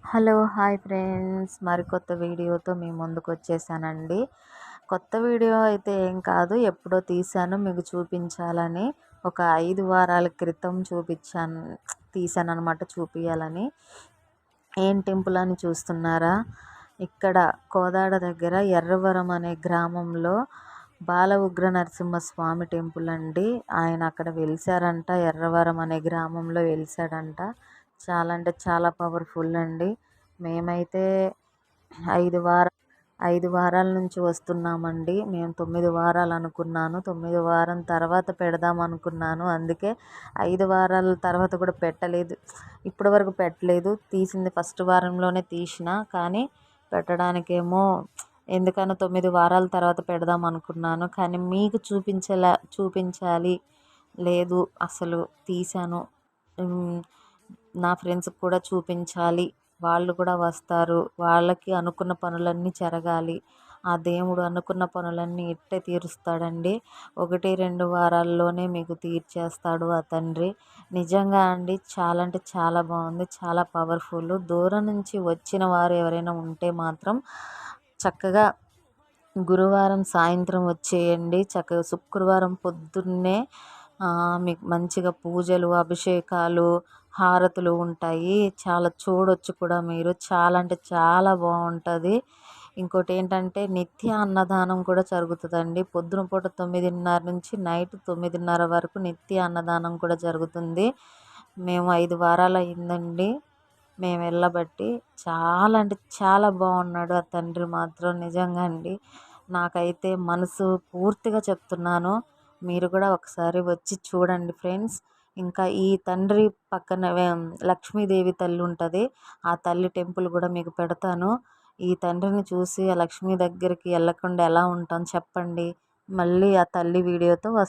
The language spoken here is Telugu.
హలో హాయ్ ఫ్రెండ్స్, మరికొత్త వీడియోతో మీ ముందుకు వచ్చేసానండి. కొత్త వీడియో అయితే ఏం కాదు, ఎప్పుడో తీశాను మీకు చూపించాలని. ఒక 5 వారాల క్రితం తీశానన్నమాట, చూపించాలని. ఏం టెంపుల్ అని చూస్తున్నారా? ఇక్కడ కోదాడ దగ్గర ఎర్రవరం అనే గ్రామంలో బాల ఉగ్ర నరసింహస్వామి టెంపుల్ అండి. ఆయన అక్కడ వెలిసారంట, ఎర్రవరం అనే గ్రామంలో వెలిసాడంట. చాలా అంటే చాలా పవర్ఫుల్ అండి. మేమైతే 5 వారాల నుంచి వస్తున్నామండి. మేము 9 వారాలు అనుకున్నాను, 9 వారం తర్వాత పెడదాం అనుకున్నాను. అందుకే 5 వారాల తర్వాత కూడా పెట్టలేదు, ఇప్పటి వరకు పెట్టలేదు. తీసింది ఫస్ట్ వారంలోనే తీసిన, కానీ పెట్టడానికేమో ఎందుకనో 9 వారాల తర్వాత పెడదాం అనుకున్నాను. కానీ మీకు చూపించాలి, లేదు అసలు తీశాను, నా ఫ్రెండ్స్కి కూడా చూపించాలి, వాళ్ళు కూడా వస్తారు, వాళ్ళకి అనుకున్న పనులన్నీ జరగాలి. ఆ దేవుడు అనుకున్న పనులన్నీ ఇట్టే తీరుస్తాడండి. 1-2 వారాల్లోనే మీకు తీర్చేస్తాడు ఆ తండ్రి. నిజంగా అండి, చాలా అంటే చాలా బాగుంది, చాలా పవర్ఫుల్. దూరం నుంచి వచ్చిన వారు ఎవరైనా ఉంటే మాత్రం చక్కగా గురువారం సాయంత్రం వచ్చేయండి. చక్కగా శుక్రవారం పొద్దున్నే మీకు మంచిగా పూజలు, అభిషేకాలు, హారతులు ఉంటాయి. చాలా చూడొచ్చు కూడా మీరు. చాలా అంటే చాలా బాగుంటుంది. ఇంకోటి ఏంటంటే నిత్య అన్నదానం కూడా జరుగుతుందండి. పొద్దున పూట 9:30 నుంచి నైట్ 9:30 వరకు నిత్య అన్నదానం కూడా జరుగుతుంది. మేము 5 వారాలు అయిందండి మేము వెళ్ళబట్టి. చాలా అంటే చాలా బాగున్నాడు ఆ తండ్రి మాత్రం, నిజంగా అండి. నాకైతే మనసు పూర్తిగా చెప్తున్నాను, మీరు కూడా ఒకసారి వచ్చి చూడండి ఫ్రెండ్స్. ఇంకా ఈ తండ్రి పక్కన లక్ష్మీదేవి తల్లి ఉంటుంది, ఆ తల్లి టెంపుల్ కూడా మీకు పెడతాను. ఈ తండ్రిని చూసి ఆ లక్ష్మీ దగ్గరికి వెళ్ళకుండా ఎలా ఉంటాం చెప్పండి. మళ్ళీ ఆ తల్లి వీడియోతో